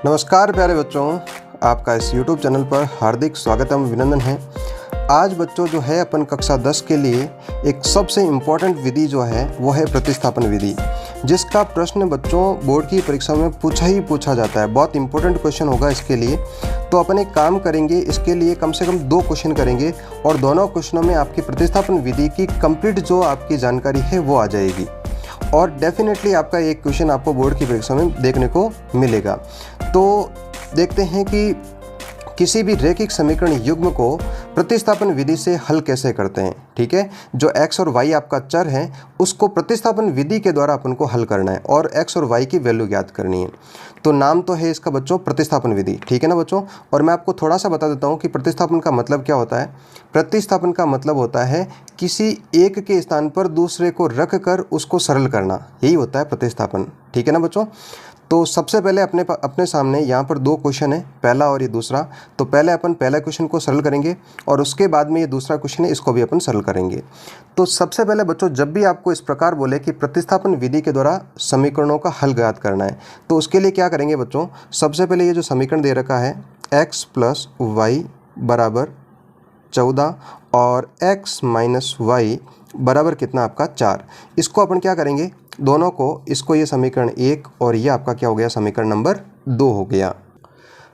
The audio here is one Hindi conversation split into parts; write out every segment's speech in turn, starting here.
नमस्कार प्यारे बच्चों, आपका इस YouTube चैनल पर हार्दिक स्वागत एवं अभिनंदन है। आज बच्चों जो है अपन कक्षा 10 के लिए एक सबसे इम्पॉर्टेंट विधि जो है वो है प्रतिस्थापन विधि, जिसका प्रश्न बच्चों बोर्ड की परीक्षा में पूछा जाता है। बहुत इंपॉर्टेंट क्वेश्चन होगा इसके लिए। तो अपन एक काम करेंगे, इसके लिए कम से कम 2 क्वेश्चन करेंगे और दोनों क्वेश्चनों में आपकी प्रतिस्थापन विधि की कंप्लीट जो आपकी जानकारी है वो आ जाएगी और डेफिनेटली आपका एक क्वेश्चन आपको बोर्ड की परीक्षा में देखने को मिलेगा। तो देखते हैं कि किसी भी रैखिक समीकरण युग्म को प्रतिस्थापन विधि से हल कैसे करते हैं। ठीक है, जो x और y आपका चर है उसको प्रतिस्थापन विधि के द्वारा अपन को हल करना है और x और y की वैल्यू ज्ञात करनी है। तो नाम तो है इसका बच्चों प्रतिस्थापन विधि। ठीक है ना बच्चों, और मैं आपको थोड़ा सा बता देता हूँ कि प्रतिस्थापन का मतलब क्या होता है। प्रतिस्थापन का मतलब होता है किसी एक के स्थान पर दूसरे को रख कर उसको सरल करना, यही होता है प्रतिस्थापन। ठीक है ना बच्चों, तो सबसे पहले अपने सामने यहाँ पर 2 क्वेश्चन है, पहला और ये दूसरा। तो पहले अपन पहला क्वेश्चन को सरल करेंगे और उसके बाद में ये दूसरा क्वेश्चन है, इसको भी अपन सरल करेंगे। तो सबसे पहले बच्चों जब भी आपको इस प्रकार बोले कि प्रतिस्थापन विधि के द्वारा समीकरणों का हल ज्ञात करना है, तो उसके लिए क्या करेंगे बच्चों। सबसे पहले ये जो समीकरण दे रखा है x + y = 14 और x - y बराबर कितना आपका 4। इसको अपन क्या करेंगे, दोनों को, इसको ये समीकरण 1 और ये आपका क्या हो गया, समीकरण नंबर 2 हो गया।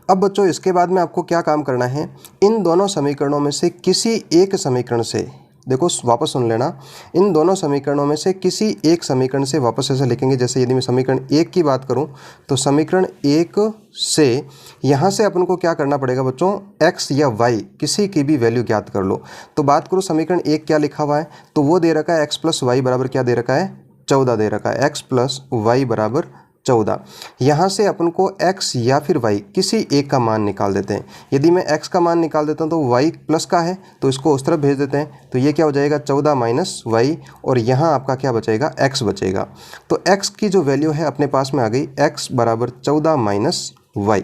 अब बच्चों इसके बाद में आपको क्या काम करना है, इन दोनों समीकरणों में से किसी एक समीकरण से, देखो वापस सुन लेना, इन दोनों समीकरणों में से किसी एक समीकरण से वापस ऐसे लिखेंगे। जैसे यदि मैं समीकरण 1 की बात करूं तो समीकरण 1 से यहाँ से अपन को क्या करना पड़ेगा बच्चों, x या y किसी की भी वैल्यू ज्ञात कर लो। तो बात करो समीकरण 1 क्या लिखा हुआ है, तो वो दे रखा है x + y बराबर क्या दे रखा है, 14 दे रखा है। x + y बराबर 14। यहाँ से अपन को x या फिर y किसी एक का मान निकाल देते हैं। यदि मैं x का मान निकाल देता हूँ तो y प्लस का है तो इसको उस तरफ भेज देते हैं। तो ये क्या हो जाएगा, 14 - y, और यहाँ आपका क्या बचेगा, x बचेगा। तो x की जो वैल्यू है अपने पास में आ गई, x बराबर 14 - y।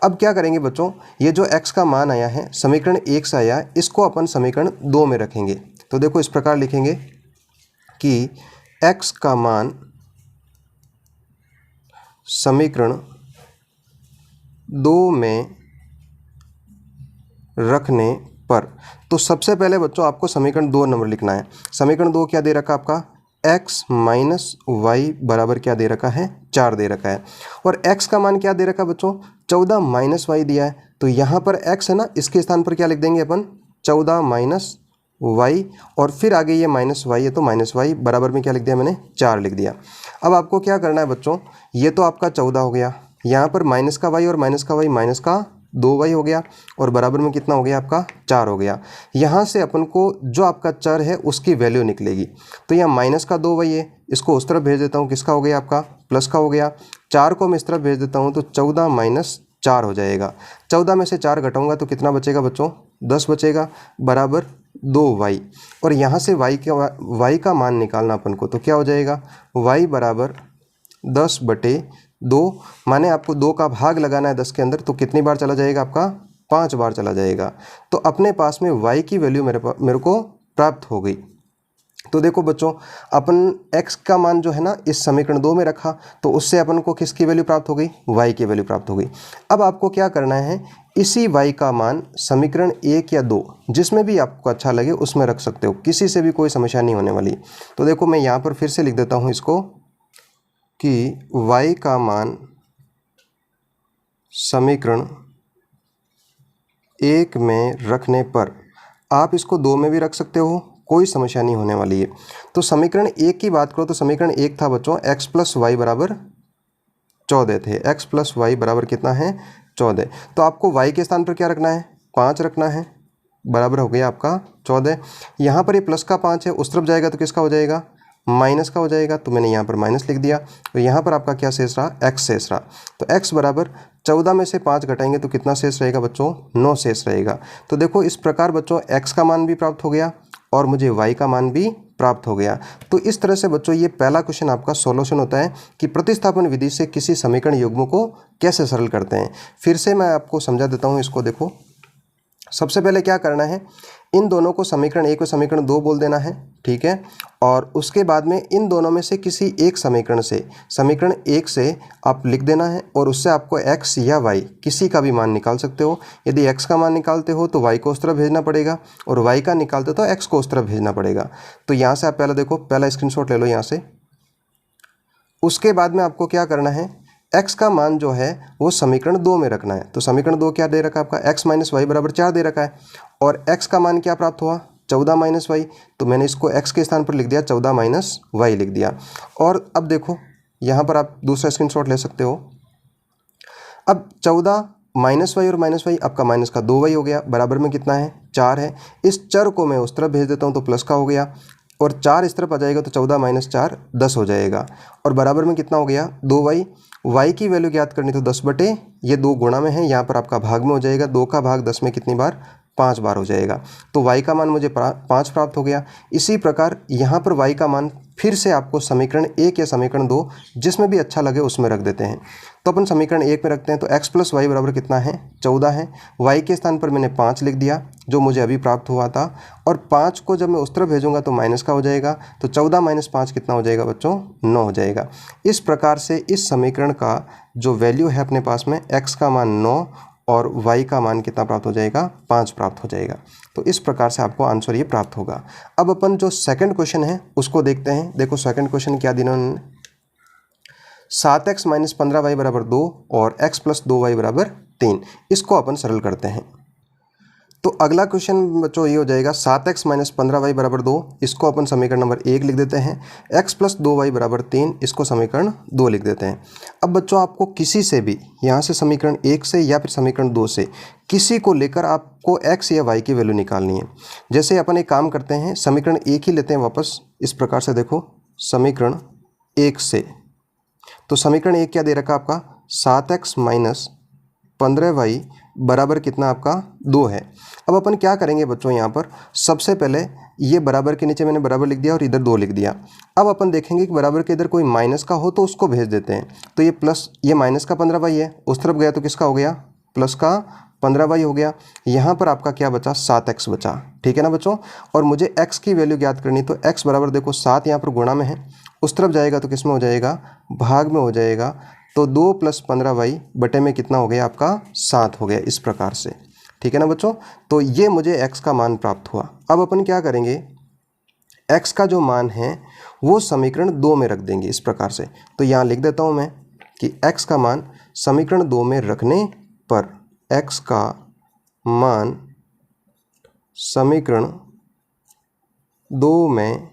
अब क्या करेंगे बच्चों, ये जो x का मान आया है समीकरण 1 से आया, इसको अपन समीकरण 2 में रखेंगे। तो देखो इस प्रकार लिखेंगे कि x का मान समीकरण 2 में रखने पर, तो सबसे पहले बच्चों आपको समीकरण 2 नंबर लिखना है। समीकरण 2 क्या दे रखा आपका, x - y बराबर क्या दे रखा है, 4 दे रखा है। और x का मान क्या दे रखा है बच्चों, 14 - y दिया है। तो यहाँ पर x है ना, इसके स्थान पर क्या लिख देंगे अपन, 14 - y, और फिर आगे ये -y है तो -y बराबर में क्या लिख दिया मैंने, 4 लिख दिया। अब आपको क्या करना है बच्चों, ये तो आपका 14 हो गया, यहाँ पर माइनस का y और माइनस का y माइनस का 2y हो गया, और बराबर में कितना हो गया आपका, 4 हो गया। यहाँ से अपन को जो आपका चर है उसकी वैल्यू निकलेगी। तो यहाँ माइनस का 2y है, इसको उस तरफ भेज देता हूँ, किसका हो गया आपका, प्लस का हो गया। 4 को मैं इस तरफ भेज देता हूँ तो 14 - 4 हो जाएगा। 14 में से 4 घटाऊंगा तो कितना बचेगा बच्चों, 10 बचेगा, बराबर 2y। और यहाँ से y का मान निकालना अपन को, तो क्या हो जाएगा, y बराबर 10/2, माने आपको 2 का भाग लगाना है 10 के अंदर, तो कितनी बार चला जाएगा आपका, 5 बार चला जाएगा। तो अपने पास में y की वैल्यू मेरे को प्राप्त हो गई। तो देखो बच्चों अपन x का मान जो है ना इस समीकरण 2 में रखा, तो उससे अपन को किसकी वैल्यू प्राप्त हो गई, y की वैल्यू प्राप्त हो गई। अब आपको क्या करना है, इसी y का मान समीकरण 1 या 2 जिसमें भी आपको अच्छा लगे उसमें रख सकते हो, किसी से भी कोई समस्या नहीं होने वाली। तो देखो मैं यहाँ पर फिर से लिख देता हूँ इसको कि y का मान समीकरण 1 में रखने पर, आप इसको 2 में भी रख सकते हो, कोई समस्या नहीं होने वाली है। तो समीकरण 1 की बात करो तो समीकरण 1 था बच्चों x + y बराबर 14 थे। x + y बराबर कितना है, 14। तो आपको y के स्थान पर क्या रखना है, 5 रखना है, बराबर हो गया आपका 14। यहाँ पर ये प्लस का 5 है, उस तरफ जाएगा तो किसका हो जाएगा, माइनस का हो जाएगा। तो मैंने यहाँ पर माइनस लिख दिया। तो यहाँ पर आपका क्या शेष रहा, x शेष रहा। तो x बराबर 14 में से 5 घटाएंगे तो कितना शेष रहेगा बच्चों, 9 शेष रहेगा। तो देखो इस प्रकार बच्चों x का मान भी प्राप्त हो गया और मुझे y का मान भी प्राप्त हो गया। तो इस तरह से बच्चों ये पहला क्वेश्चन आपका सॉल्यूशन होता है कि प्रतिस्थापन विधि से किसी समीकरण युग्म को कैसे सरल करते हैं। फिर से मैं आपको समझा देता हूँ इसको। देखो सबसे पहले क्या करना है, इन दोनों को समीकरण 1 और समीकरण 2 बोल देना है, ठीक है। और उसके बाद में इन दोनों में से किसी एक समीकरण से, समीकरण 1 से आप लिख देना है और उससे आपको x या y किसी का भी मान निकाल सकते हो। यदि x का मान निकालते हो तो y को उस तरफ भेजना पड़ेगा और y का निकालते हो तो x को उस तरफ भेजना पड़ेगा। तो यहाँ से आप पहले देखो, पहला स्क्रीनशॉट ले लो यहाँ से। उसके बाद में आपको क्या करना है, x का मान जो है वो समीकरण 2 में रखना है। तो समीकरण 2 क्या दे रखा है आपका, x माइनस वाई बराबर 4 दे रखा है और x का मान क्या प्राप्त हुआ, 14 माइनस वाई। तो मैंने इसको x के स्थान पर लिख दिया, 14 माइनस वाई लिख दिया। और अब देखो यहाँ पर आप दूसरा स्क्रीनशॉट ले सकते हो। अब 14 माइनस वाई और माइनस वाई, आपका माइनस का 2 वाई हो गया, बराबर में कितना है, 4 है। इस चर को मैं उस तरफ भेज देता हूँ तो प्लस का हो गया और 4 इस तरफ आ जाएगा तो 14 माइनस 4 10 हो जाएगा और बराबर में कितना हो गया, 2 वाई। वाई की वैल्यू ज्ञात करनी तो 10 बटे, ये 2 गुणा में है, यहाँ पर आपका भाग में हो जाएगा। 2 का भाग 10 में कितनी बार, 5 बार हो जाएगा। तो y का मान मुझे 5 प्राप्त हो गया। इसी प्रकार यहाँ पर y का मान फिर से आपको समीकरण 1 या समीकरण 2 जिसमें भी अच्छा लगे उसमें रख देते हैं। तो अपन समीकरण 1 में रखते हैं। तो x प्लस वाई बराबर कितना है, 14 है। y के स्थान पर मैंने 5 लिख दिया जो मुझे अभी प्राप्त हुआ था और 5 को जब मैं उस तरफ भेजूंगा तो माइनस का हो जाएगा। तो 14 माइनस 5 कितना हो जाएगा बच्चों, 9 हो जाएगा। इस प्रकार से इस समीकरण का जो वैल्यू है अपने पास में, x का मान 9 और y का मान कितना प्राप्त हो जाएगा, 5 प्राप्त हो जाएगा। तो इस प्रकार से आपको आंसर ये प्राप्त होगा। अब अपन जो सेकंड क्वेश्चन है उसको देखते हैं। देखो सेकंड क्वेश्चन क्या दिया उन्होंने, 7x माइनस 15y बराबर 2 और x प्लस 2y बराबर 3। इसको अपन सरल करते हैं। तो अगला क्वेश्चन बच्चों ये हो जाएगा, 7x माइनस 15y बराबर 2, इसको अपन समीकरण नंबर 1 लिख देते हैं। x प्लस 2y बराबर 3, इसको समीकरण 2 लिख देते हैं। अब बच्चों आपको किसी से भी यहाँ से समीकरण 1 से या फिर समीकरण 2 से किसी को लेकर आपको x या y की वैल्यू निकालनी है। जैसे अपन एक काम करते हैं, समीकरण 1 ही लेते हैं वापस। इस प्रकार से देखो, समीकरण 1 से, तो समीकरण 1 क्या दे रखा आपका, 7x माइनस 15y बराबर कितना आपका 2 है। अब अपन क्या करेंगे बच्चों, यहाँ पर सबसे पहले ये बराबर के नीचे मैंने बराबर लिख दिया और इधर 2 लिख दिया। अब अपन देखेंगे कि बराबर के इधर कोई माइनस का हो तो उसको भेज देते हैं। तो ये प्लस, ये माइनस का 15y है, उस तरफ गया तो किसका हो गया, प्लस का 15y हो गया। यहाँ पर आपका क्या बचा, 7x बचा, ठीक है ना बच्चों। और मुझे x की वैल्यू ज्ञात करनी, तो x बराबर देखो 7 यहाँ पर गुणा में है, उस तरफ जाएगा तो किस में हो जाएगा, भाग में हो जाएगा। तो 2 प्लस 15y बटे में कितना हो गया आपका, 7 हो गया। इस प्रकार से, ठीक है ना बच्चों। तो ये मुझे x का मान प्राप्त हुआ। अब अपन क्या करेंगे, x का जो मान है वो समीकरण 2 में रख देंगे इस प्रकार से। तो यहाँ लिख देता हूँ मैं कि x का मान समीकरण 2 में रखने पर, x का मान समीकरण 2 में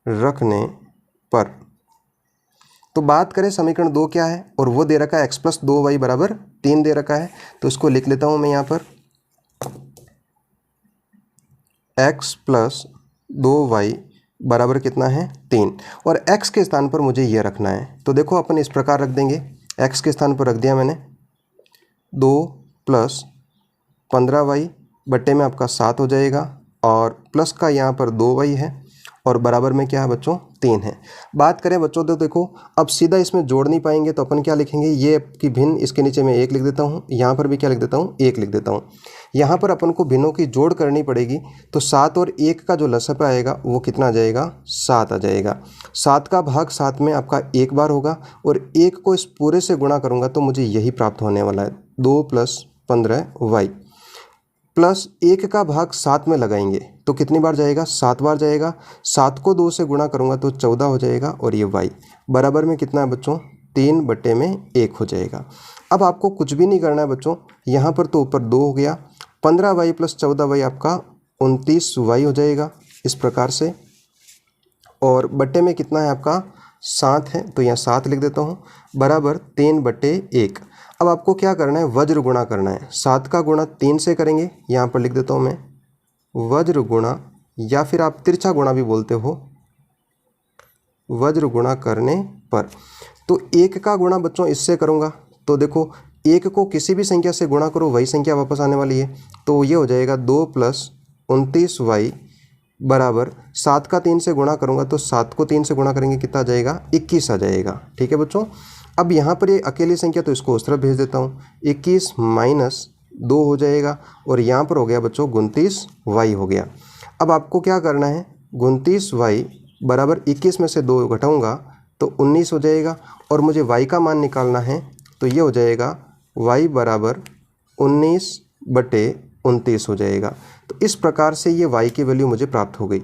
रखने पर, तो बात करें समीकरण 2 क्या है, और वो दे रखा है x प्लस 2y बराबर 3 दे रखा है। तो इसको लिख लेता हूँ मैं यहाँ पर, x प्लस 2y बराबर कितना है, 3, और x के स्थान पर मुझे ये रखना है। तो देखो अपन इस प्रकार रख देंगे, x के स्थान पर रख दिया मैंने 2 प्लस 15y बट्टे में आपका 7 हो जाएगा और प्लस का यहाँ पर 2y है और बराबर में क्या है बच्चों, 3 है। बात करें बच्चों तो देखो, अब सीधा इसमें जोड़ नहीं पाएंगे तो अपन क्या लिखेंगे, ये की भिन्न, इसके नीचे मैं 1 लिख देता हूँ, यहाँ पर भी क्या लिख देता हूँ, 1 लिख देता हूँ। यहाँ पर अपन को भिन्नों की जोड़ करनी पड़ेगी। तो 7 और 1 का जो लसप आएगा वो कितना आ जाएगा, 7 आ जाएगा। 7 का भाग 7 में आपका 1 बार होगा और 1 को इस पूरे से गुणा करूँगा तो मुझे यही प्राप्त होने वाला है, 2 प्लस 15y प्लस 1 का भाग 7 में लगाएंगे तो कितनी बार जाएगा, 7 बार जाएगा। 7 को 2 से गुणा करूँगा तो 14 हो जाएगा और ये y बराबर में कितना है बच्चों, 3 बटे में 1 हो जाएगा। अब आपको कुछ भी नहीं करना है बच्चों, यहाँ पर तो ऊपर 2 हो गया, 15y प्लस 14y आपका 29y हो जाएगा इस प्रकार से, और बट्टे में कितना है आपका 7 है, तो यहाँ 7 लिख देता हूँ, बराबर 3 बटे 1। अब आपको क्या करना है, वज्र गुणा करना है। 7 का गुणा 3 से करेंगे, यहाँ पर लिख देता हूँ मैं वज्र गुणा, या फिर आप तिरछा गुणा भी बोलते हो, वज्र गुणा करने पर। तो 1 का गुणा बच्चों इससे करूँगा तो देखो 1 को किसी भी संख्या से गुणा करो वही संख्या वापस आने वाली है। तो ये हो जाएगा 2 प्लस 29y बराबर 7 का 3 से गुणा करूँगा तो 7 को 3 से गुणा करेंगे कितना आ जाएगा, 21 आ जाएगा, ठीक है बच्चों। अब यहाँ पर ये अकेली संख्या तो इसको उस तरफ भेज देता हूँ, 21 माइनस 2 हो जाएगा और यहाँ पर हो गया बच्चों 29y हो गया। अब आपको क्या करना है, 29y बराबर 21 में से 2 घटाऊँगा तो 19 हो जाएगा और मुझे y का मान निकालना है तो ये हो जाएगा y बराबर 19/29 हो जाएगा। तो इस प्रकार से ये y की वैल्यू मुझे प्राप्त हो गई।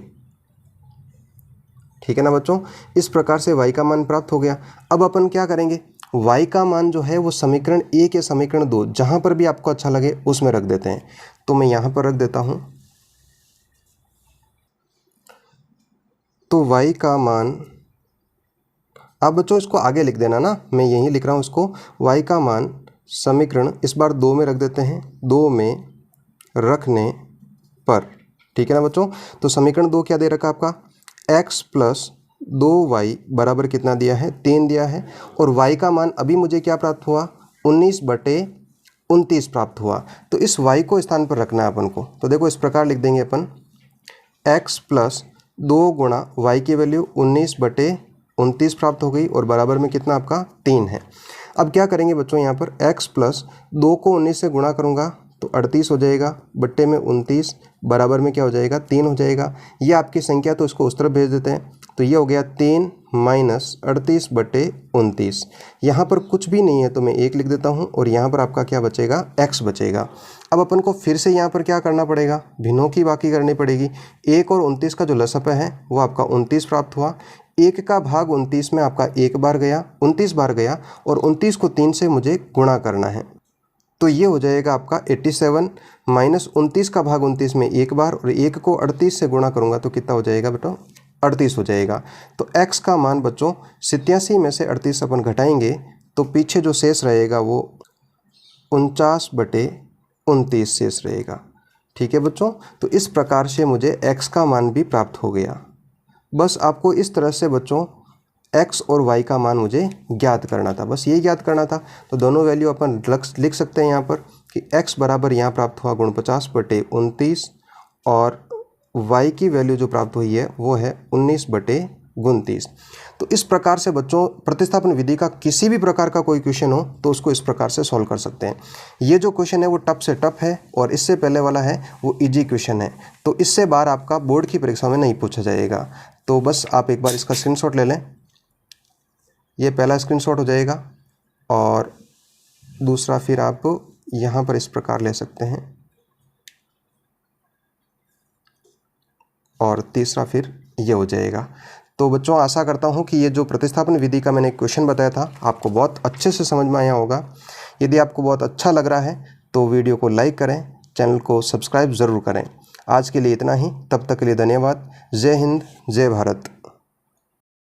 ठीक है ना बच्चों, इस प्रकार से y का मान प्राप्त हो गया। अब अपन क्या करेंगे, y का मान जो है वो समीकरण 1 या समीकरण 2 जहाँ पर भी आपको अच्छा लगे उसमें रख देते हैं। तो मैं यहाँ पर रख देता हूँ। तो y का मान, आप बच्चों इसको आगे लिख देना ना, मैं यहीं लिख रहा हूँ इसको। y का मान समीकरण इस बार 2 में रख देते हैं, 2 में रखने पर, ठीक है ना बच्चों। तो समीकरण 2 क्या दे रखा आपका, x प्लस 2y बराबर कितना दिया है, 3 दिया है। और y का मान अभी मुझे क्या प्राप्त हुआ, 19/29 प्राप्त हुआ। तो इस y को स्थान पर रखना है अपन को। तो देखो इस प्रकार लिख देंगे अपन, x प्लस 2 गुणा y की वैल्यू 19/29 प्राप्त हो गई और बराबर में कितना आपका 3 है। अब क्या करेंगे बच्चों, यहाँ पर x प्लस 2 को 19 से गुणा करूँगा तो 38 हो जाएगा, बट्टे में 29 बराबर में क्या हो जाएगा, 3 हो जाएगा। ये आपकी संख्या तो इसको उस तरफ भेज देते हैं। तो ये हो गया 3 माइनस 38/29। यहाँ पर कुछ भी नहीं है तो मैं 1 लिख देता हूँ और यहाँ पर आपका क्या बचेगा, x बचेगा। अब अपन को फिर से यहाँ पर क्या करना पड़ेगा, भिन्नों की बाकी करनी पड़ेगी। 1 और 29 का जो लसअप है वो आपका 29 प्राप्त हुआ। 1 का भाग 29 में आपका 1 बार गया, 29 बार गया और 29 को 3 से मुझे गुणा करना है। तो ये हो जाएगा आपका 87 माइनस 29 का भाग 29 में 1 बार और 1 को 38 से गुणा करूँगा तो कितना हो जाएगा बेटा, 38 हो जाएगा। तो x का मान बच्चों 87 में से 38 अपन घटाएंगे तो पीछे जो शेष रहेगा वो 49/29 शेष रहेगा। ठीक है बच्चों, तो इस प्रकार से मुझे x का मान भी प्राप्त हो गया। बस आपको इस तरह से बच्चों x और y का मान मुझे ज्ञात करना था, बस ये ज्ञात करना था। तो दोनों वैल्यू अपन लिख सकते हैं यहाँ पर कि x बराबर यहाँ प्राप्त हुआ 49/29 और y की वैल्यू जो प्राप्त हुई है वो है 19/29। तो इस प्रकार से बच्चों प्रतिस्थापन विधि का किसी भी प्रकार का कोई क्वेश्चन हो तो उसको इस प्रकार से सॉल्व कर सकते हैं। ये जो क्वेश्चन है वो टफ से टफ है और इससे पहले वाला है वो इजी क्वेश्चन है। तो इससे बार आपका बोर्ड की परीक्षा में नहीं पूछा जाएगा। तो बस आप एक बार इसका स्क्रीनशॉट ले लें, ये पहला स्क्रीनशॉट हो जाएगा और दूसरा फिर आप यहाँ पर इस प्रकार ले सकते हैं और तीसरा फिर ये हो जाएगा। तो बच्चों आशा करता हूँ कि ये जो प्रतिस्थापन विधि का मैंने क्वेश्चन बताया था आपको बहुत अच्छे से समझ में आया होगा। यदि आपको बहुत अच्छा लग रहा है तो वीडियो को लाइक करें, चैनल को सब्सक्राइब ज़रूर करें। आज के लिए इतना ही, तब तक के लिए धन्यवाद। जय हिंद, जय भारत।